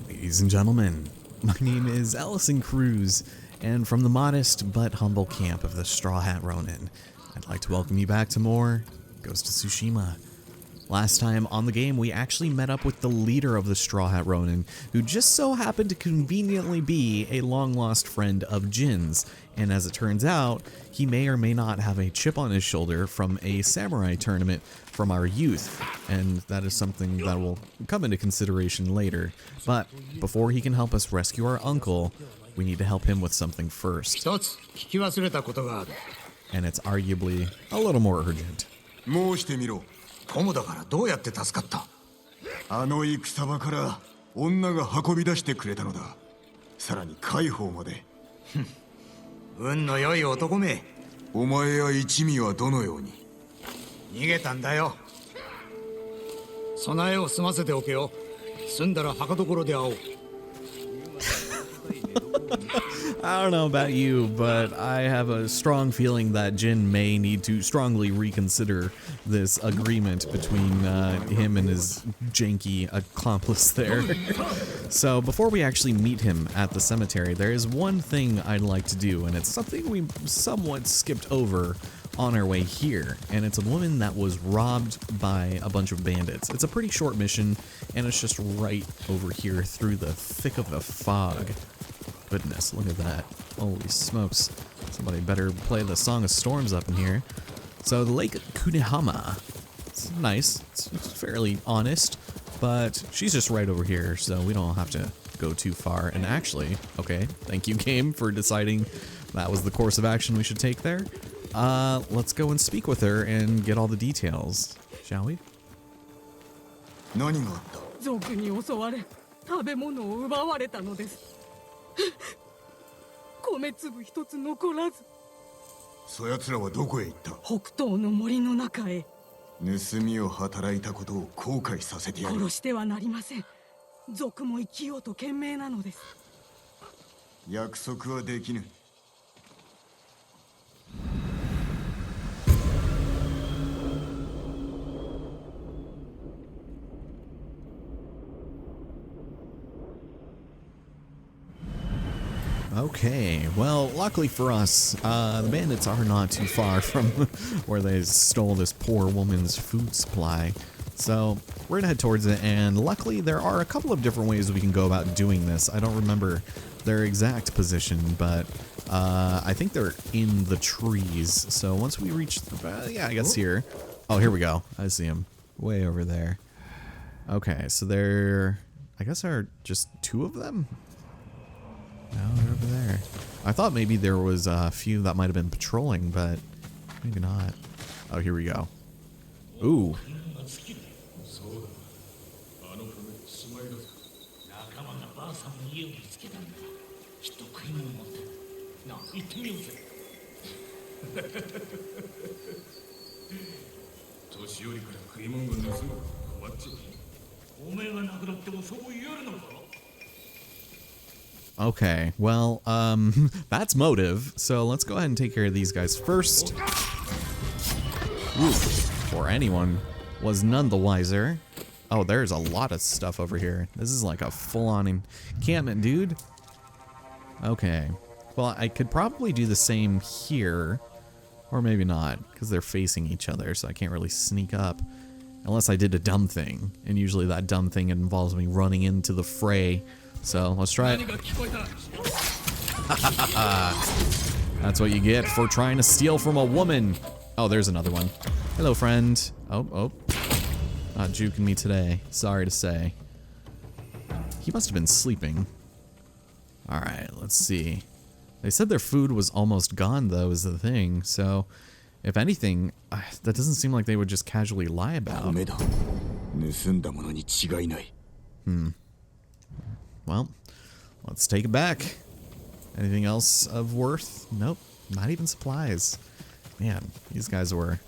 Ladies and gentlemen, my name is Allison Cruz, and from the modest but humble camp of the Straw Hat Ronin, I'd like to welcome you back to more Ghost of Tsushima. Last time on the game, we actually met up with the leader of the Straw Hat Ronin, who just so happened to conveniently be a long-lost friend of Jin's, and as it turns out, he may or may not have a chip on his shoulder from a samurai tournament from our youth, and that is something that will come into consideration later. But before he can help us rescue our uncle, we need to help him with something first. And it's arguably a little more urgent. コモだからどうやって助かった？あの戦場から女が運び出してくれたのだ。さらに解放まで。運の良い男め。お前や一味はどのように？逃げたんだよ。備えを済ませておけよ。済んだら墓所で会おう。I don't know about you, but I have a strong feeling that Jin may need to strongly reconsider this agreement between him and his janky accomplice there. So before we actually meet him at the cemetery, there is one thing I'd like to do, and it's something we somewhat skipped over on our way here, and it's a woman that was robbed by a bunch of bandits. It's a pretty short mission, and it's just right over here through the thick of the fog. Goodness, look at that. Holy smokes. Somebody better play the Song of Storms up in here. So the Lake Kunihama. It's nice. It's fairly honest, but she's just right over here, so we don't have to go too far. And actually, okay, thank you, game, for deciding that was the course of action we should take there. Let's go and speak with her and get all the details, shall we? 何があった？賊に襲われ、食べ物を奪われたのです。米粒一つ残らず。そやつらはどこへ行った？北東の森の中へ。盗みを働いたことを後悔させてやる。殺してはなりません。賊も生きようと懸命なのです。約束はできぬ。Okay, well, luckily for us, the bandits are not too far from where they stole this poor woman's food supply. So we're gonna head towards it, and luckily there are a couple of different ways we can go about doing this. I don't remember their exact position, but I think they're in the trees. So once we reach, yeah, I guess here. Oh, here we go. I see them way over there. Okay, so there, I guess there are just two of them. No, they're over there. I thought maybe there was a few that might have been patrolling, but maybe not. Oh, here we go. Ooh. Okay, well, that's motive, so let's go ahead and take care of these guys first. Oof, or anyone was none the wiser. Oh, there's a lot of stuff over here. This is like a full-on encampment, dude. Okay, well, I could probably do the same here, or maybe not, because they're facing each other, so I can't really sneak up. Unless I did a dumb thing, and usually that dumb thing involves me running into the fray. So let's try it. That's what you get for trying to steal from a woman. Oh, there's another one. Hello, friend. Oh. Not juking me today. Sorry to say. He must have been sleeping. Alright, let's see. They said their food was almost gone, though, is the thing. So, if anything, that doesn't seem like they would just casually lie about. Well, let's take it back. Anything else of worth? Nope, not even supplies. Man, these guys were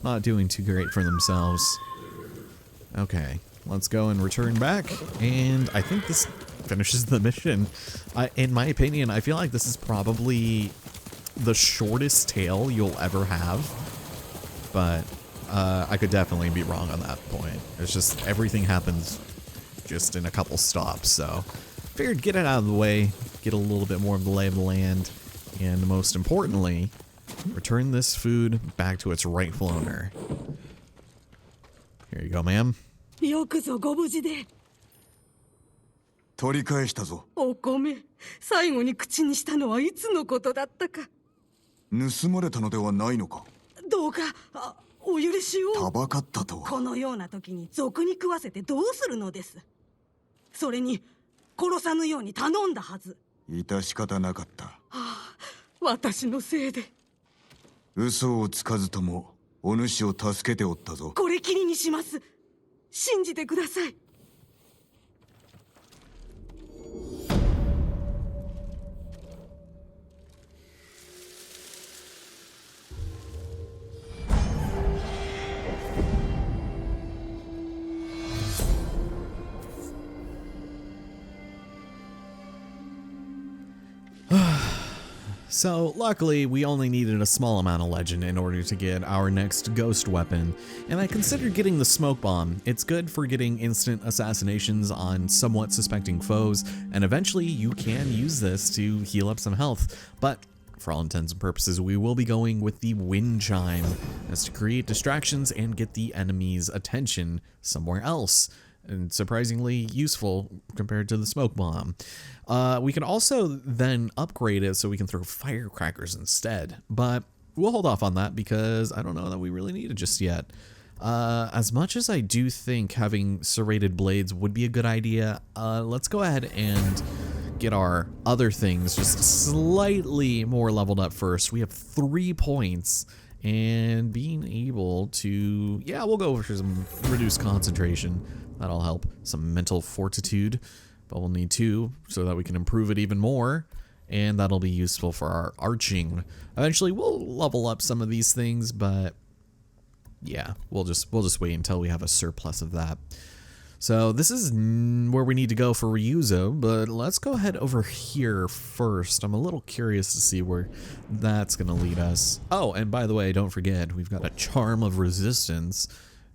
not doing too great for themselves. Okay, let's go and return back, and I think this finishes the mission. In my opinion, I feel like this is probably the shortest tale you'll ever have, but I could definitely be wrong on that point. It's just everything happens just in a couple stops, so figured get it out of the way, get a little bit more of the lay of the land, and most importantly, return this food back to its rightful owner. Here you go, ma'am. よくぞご無事で。取り返したぞ。お米、最後に口にしたのはいつのことだったか。盗まれたのではないのか。どうかお許しを。たばかったと。このような時に賊に食わせてどうするのです。それに殺さぬように頼んだはず。致し方なかった。私のせいで。嘘をつかずともお主を助けておったぞ。これきりにします。信じてください。So, luckily, we only needed a small amount of legend in order to get our next ghost weapon, and I considered getting the smoke bomb. It's good for getting instant assassinations on somewhat suspecting foes, and eventually you can use this to heal up some health, but for all intents and purposes, we will be going with the wind chime as to create distractions and get the enemy's attention somewhere else. And surprisingly useful compared to the smoke bomb. We can also then upgrade it so we can throw firecrackers instead, but we'll hold off on that because I don't know that we really need it just yet. As much as I do think having serrated blades would be a good idea, let's go ahead and get our other things just slightly more leveled up first. We have 3 points. And being able to, yeah, we'll go for some reduced concentration. That'll help. Some mental fortitude, but we'll need 2 so that we can improve it even more. And that'll be useful for our arching. Eventually, we'll level up some of these things, but yeah, we'll just wait until we have a surplus of that. So this is where we need to go for Ryuzo, but let's go ahead over here first. I'm a little curious to see where that's going to lead us. Oh, and by the way, don't forget, we've got a Charm of Resistance.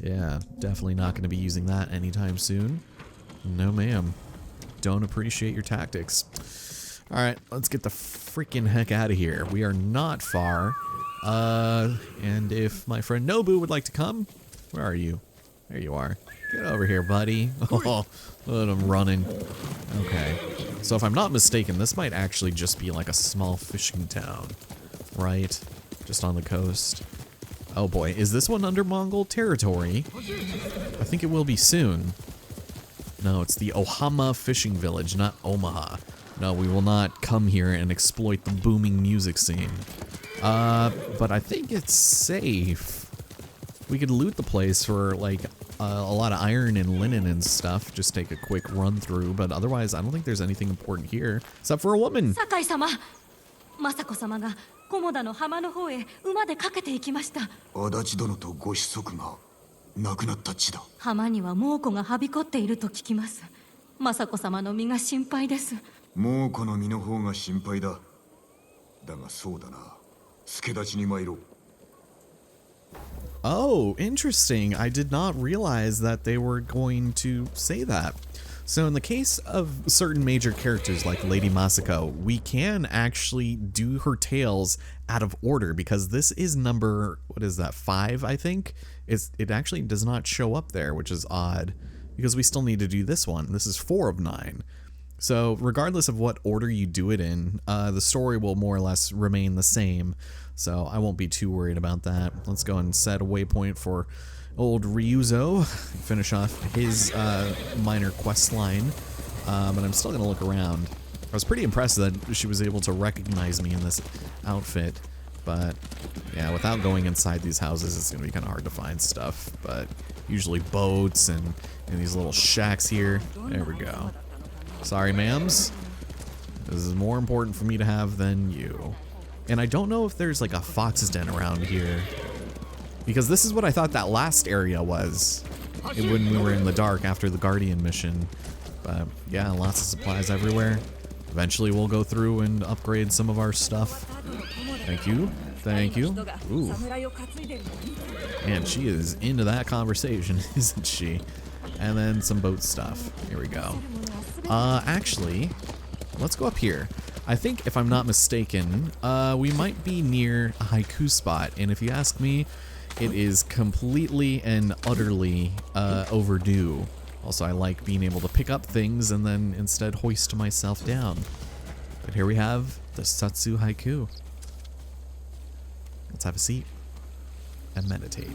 Yeah, definitely not going to be using that anytime soon. No, ma'am. Don't appreciate your tactics. All right, let's get the freaking heck out of here. We are not far. And if my friend Nobu would like to come, where are you? There you are. Get over here, buddy. Oh, look at him running. Okay. So if I'm not mistaken, this might actually just be like a small fishing town, right? Just on the coast. Oh boy, is this one under Mongol territory? I think it will be soon. No, it's the Ohama fishing village, not Omaha. No, we will not come here and exploit the booming music scene. But I think it's safe. We could loot the place for like a lot of iron and linen and stuff. Just take a quick run through, but otherwise I don't think there's anything important here except for a woman. Sakai-sama, Masako-samaが菰田の浜の方へ馬で駆けて行きました。足立殿とご子息が亡くなった地だ。浜には猛虎がはびこっていると聞きます。Masako-samaの身が心配です。猛虎の身の方が心配だ。だがそうだな。助太刀に参ろう。Oh, interesting. I did not realize that they were going to say that. So in the case of certain major characters like Lady Masako, we can actually do her tales out of order because this is number, what is that, 5, I think? It actually does not show up there, which is odd because we still need to do this one. This is 4 of 9. So regardless of what order you do it in, the story will more or less remain the same. So I won't be too worried about that. Let's go and set a waypoint for old Ryuzo, finish off his minor quest line. But I'm still going to look around. I was pretty impressed that she was able to recognize me in this outfit. But yeah, without going inside these houses, it's going to be kind of hard to find stuff. But usually boats and these little shacks here. There we go. Sorry, ma'ams. This is more important for me to have than you. And I don't know if there's like a fox's den around here. Because this is what I thought that last area was. When we were in the dark after the Guardian mission. But yeah, lots of supplies everywhere. Eventually we'll go through and upgrade some of our stuff. Thank you. Thank you. Ooh. And she is into that conversation, isn't she? And then some boat stuff. Here we go. Actually, let's go up here. I think, if I'm not mistaken, we might be near a haiku spot. And if you ask me, it is completely and utterly overdue. Also, I like being able to pick up things and then instead hoist myself down. But here we have the Satsu haiku. Let's have a seat and meditate.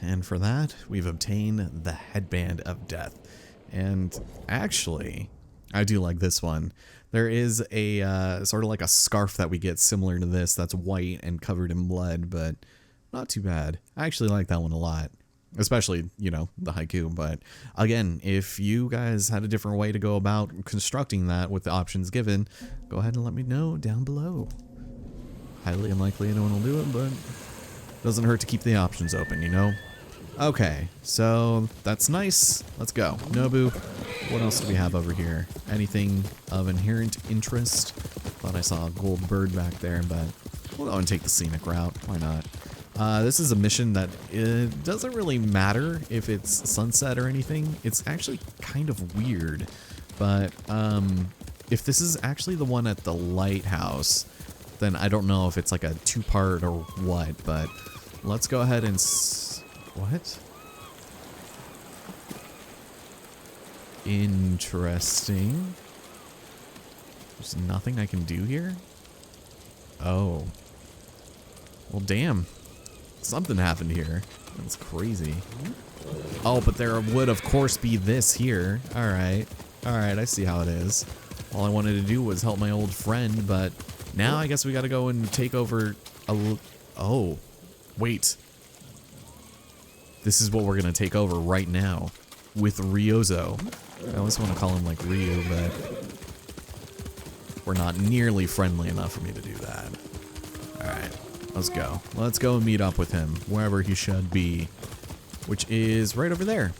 And for that, we've obtained the Headband of Death. And actually, I do like this one. There is a sort of like a scarf that we get similar to this that's white and covered in blood, but not too bad. I actually like that one a lot. Especially, you know, the haiku. But again, if you guys had a different way to go about constructing that with the options given, go ahead and let me know down below. Highly unlikely anyone will do it, but doesn't hurt to keep the options open, you know? Okay, so that's nice. Let's go. Nobu, what else do we have over here? Anything of inherent interest? Thought I saw a gold bird back there, but we'll go and take the scenic route. Why not? This is a mission that it doesn't really matter if it's sunset or anything. It's actually kind of weird, but if this is actually the one at the lighthouse, then I don't know if it's like a two-part or what, but let's go ahead and... What? Interesting. There's nothing I can do here? Oh. Well, damn. Something happened here. That's crazy. Oh, but there would, of course, be this here. Alright. Alright, I see how it is. All I wanted to do was help my old friend, but now I guess we gotta go and take over a... Oh. Wait. This is what we're gonna take over right now. With Ryuzo. I always want to call him like Ryu, but... we're not nearly friendly enough for me to do that. Alright. Let's go. Let's go and meet up with him, wherever he should be. Which is right over there.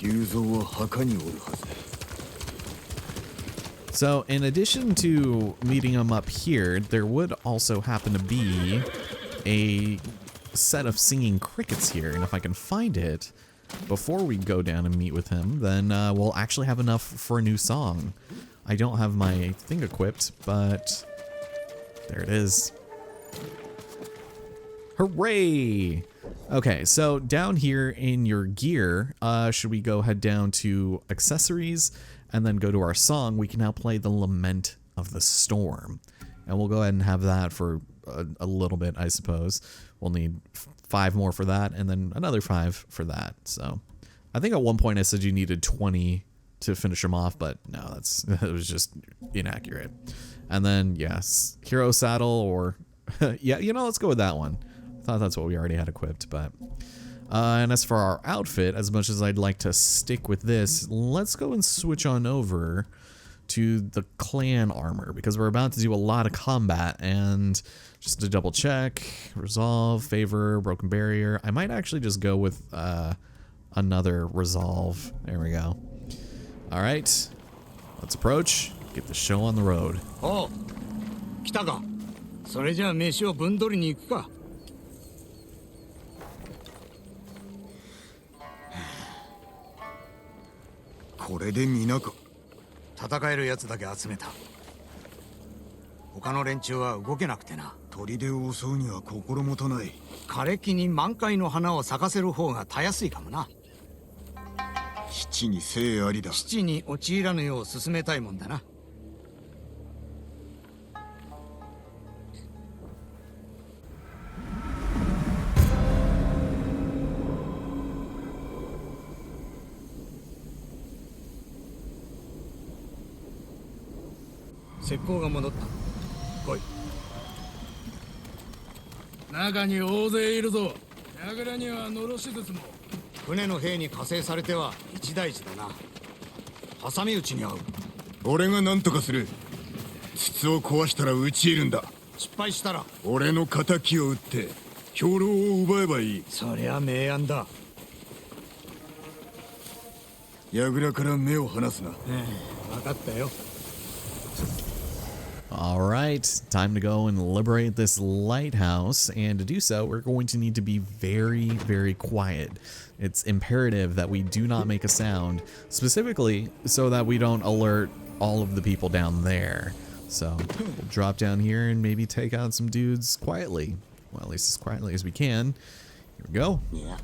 So, in addition to meeting him up here, there would also happen to be a set of singing crickets here. And if I can find it before we go down and meet with him, then we'll actually have enough for a new song. I don't have my thing equipped, but there it is. Hooray! Okay, so down here in your gear, should we go head down to accessories and then go to our song? We can now play the Lament of the Storm. And we'll go ahead and have that for a little bit, I suppose. We'll need 5 more for that and then another 5 for that. So I think at one point I said you needed 20 to finish them off, but no, it was just inaccurate. And then, yes, Hero Saddle or... yeah, you know, let's go with that one. I thought that's what we already had equipped, but... and as for our outfit, as much as I'd like to stick with this, let's go and switch on over to the clan armor, because we're about to do a lot of combat, and just to double check, resolve, favor, broken barrier, I might actually just go with another resolve. There we go. All right, let's approach. Get the show on the road. おう、来たか。それじゃあ飯をぶん取りに行くか。これで皆か。戦えるやつだけ集めた。他の連中は動けなくてな。砦を襲うには心もとない。枯れ木に満開の花を咲かせる方がたやすいかもな。七に生ありだ。父に陥らぬよう進めたいもんだな。石膏が戻った。来い。中に大勢いるぞ。櫓にはのろし筒も。船の兵に加勢されては一大事だな。挟み撃ちに遭う。俺が何とかする。筒を壊したら撃ち入るんだ。失敗したら俺の敵を撃って兵糧を奪えばいい。そりゃ明暗だ。櫓から目を離すな。分かったよ。All right, time to go and liberate this lighthouse, and to do so, we're going to need to be very, very quiet. It's imperative that we do not make a sound, specifically so that we don't alert all of the people down there. So we'll drop down here and maybe take out some dudes quietly. Well, at least as quietly as we can. Here we go. Yeah.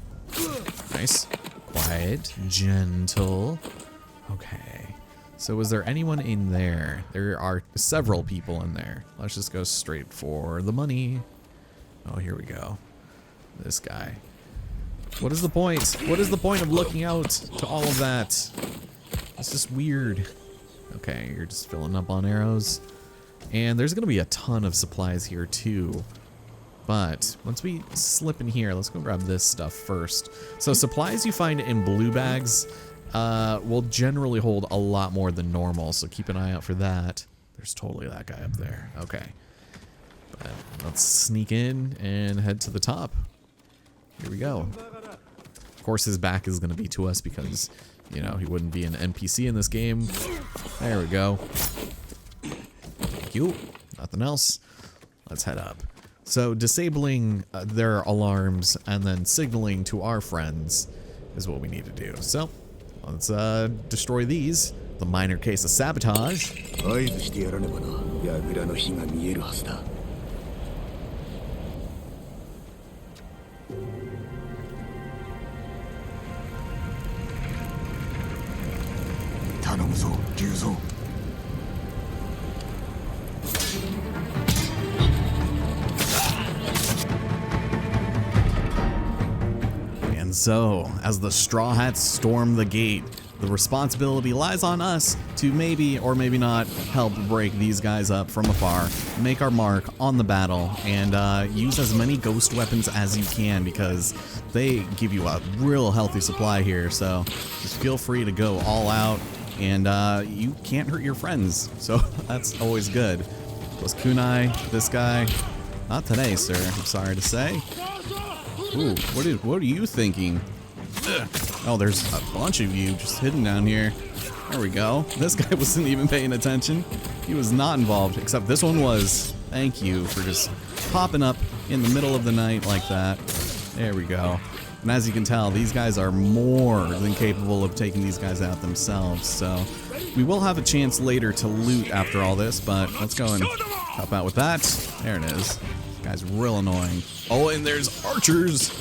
Nice. Quiet. Gentle. Okay. So was there anyone in there? There are several people in there. Let's just go straight for the money. Oh, here we go. This guy. What is the point? What is the point of looking out to all of that? It's just weird. Okay, you're just filling up on arrows. And there's going to be a ton of supplies here too. But once we slip in here, let's go grab this stuff first. So supplies you find in blue bags will generally hold a lot more than normal, so keep an eye out for that. There's totally that guy up there. Okay. But let's sneak in and head to the top. Here we go. Of course, his back is going to be to us because, you know, he wouldn't be an NPC in this game. There we go. Thank you. Nothing else. Let's head up. So disabling their alarms and then signaling to our friends is what we need to do. So let's destroy these. The minor case of sabotage. 合図してやらねばな。櫓の火が見えるはずだ。頼むぞ、龍蔵。And so, as the Straw Hats storm the gate, the responsibility lies on us to maybe or maybe not help break these guys up from afar, make our mark on the battle, and use as many ghost weapons as you can because they give you a real healthy supply here. So just feel free to go all out, and you can't hurt your friends, so that's always good. Plus kunai, this guy, not today, sir, I'm sorry to say. Ooh, what are you thinking? Ugh. Oh, there's a bunch of you just hidden down here. There we go. This guy wasn't even paying attention. He was not involved, except this one was. Thank you for just popping up in the middle of the night like that. There we go. And as you can tell, these guys are more than capable of taking these guys out themselves, so we will have a chance later to loot after all this, but let's go and help out with that. There it is. This guy's real annoying. Oh, and there's archers!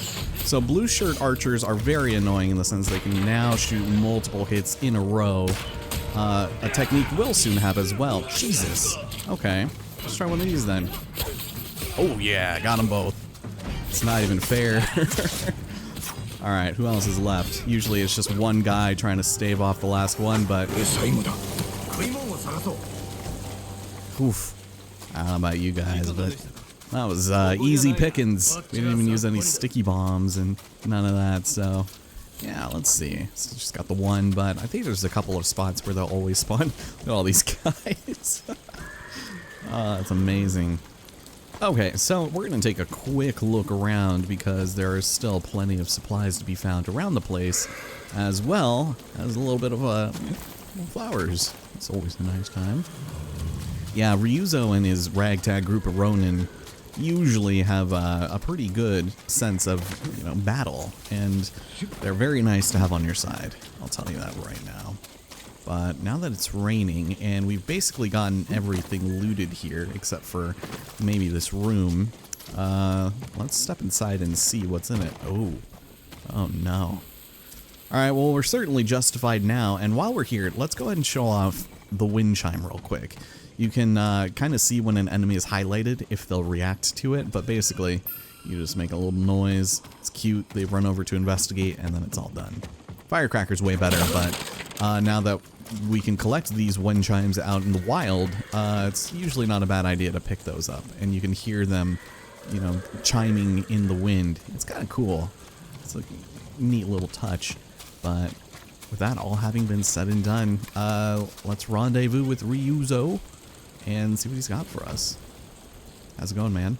So blue shirt archers are very annoying in the sense they can now shoot multiple hits in a row. A technique we'll soon have as well. Jesus. Okay, let's try one of these then. Oh yeah, got them both. It's not even fair. Alright, who else is left? Usually it's just one guy trying to stave off the last one, but... Oof. I don't know about you guys, but that was easy pickings. We didn't even use any sticky bombs and none of that, so... Yeah, let's see. So just got the one, but I think there's a couple of spots where they'll always spawn. Look at all these guys. Oh, that's amazing. Okay, so we're going to take a quick look around because there is still plenty of supplies to be found around the place, as well as a little bit of flowers. It's always a nice time. Yeah, Ryuzo and his ragtag group of Ronin usually have a pretty good sense of, battle, and they're very nice to have on your side. I'll tell you that right now. But now that it's raining, and we've basically gotten everything looted here, except for maybe this room, let's step inside and see what's in it. Oh no. Alright, well, we're certainly justified now, and while we're here, let's go ahead and show off the wind chime real quick. You can kind of see when an enemy is highlighted if they'll react to it, but basically, you just make a little noise, it's cute, they run over to investigate, and then it's all done. Firecracker's way better, but now that we can collect these wind chimes out in the wild, it's usually not a bad idea to pick those up, and you can hear them, chiming in the wind. It's kind of cool. It's a neat little touch, but with that all having been said and done, let's rendezvous with Ryuzo and see what he's got for us. How's it going, man?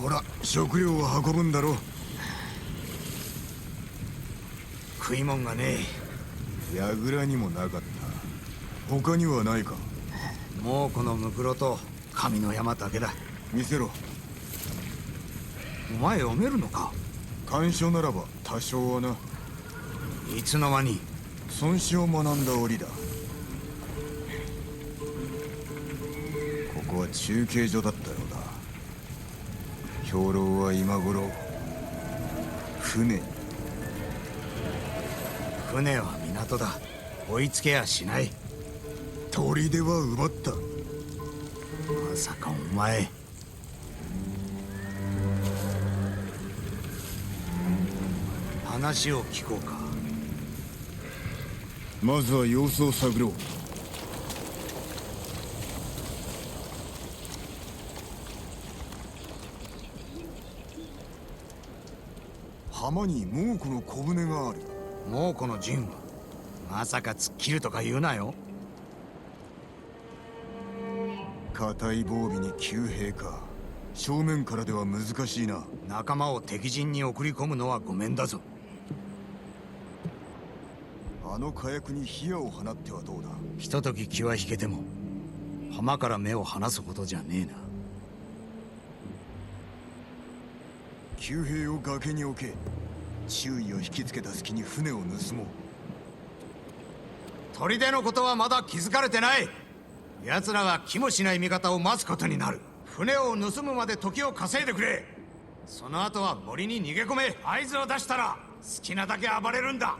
ほら、食料を運ぶんだろ。食い物がねえ。櫓にもなかった。他にはないか。もうこのムクロと神の山だけだ。見せろ。お前読めるのか？干渉ならば多少はな。いつの間に？孫子を学んだ折だ。ここは中継所だったようだ。兵糧は今頃船に。船は港だ。追いつけやしない。砦は奪った。まさかお前。話を聞こうか。まずは様子を探ろう。浜に猛虎の小舟がある。猛虎の陣はまさか突っ切るとか言うなよ。硬い防備に急兵か。正面からでは難しいな。仲間を敵陣に送り込むのはごめんだぞ。あの火薬に火矢を放ってはどうだ。ひととき気は引けても浜から目を離すことじゃねえな。急兵を崖に置け。注意を引きつけた隙に船を盗もう。砦のことはまだ気づかれてない。奴らが気もしない味方を待つことになる。船を盗むまで時を稼いでくれ。その後は森に逃げ込め。合図を出したら好きなだけ暴れるんだ。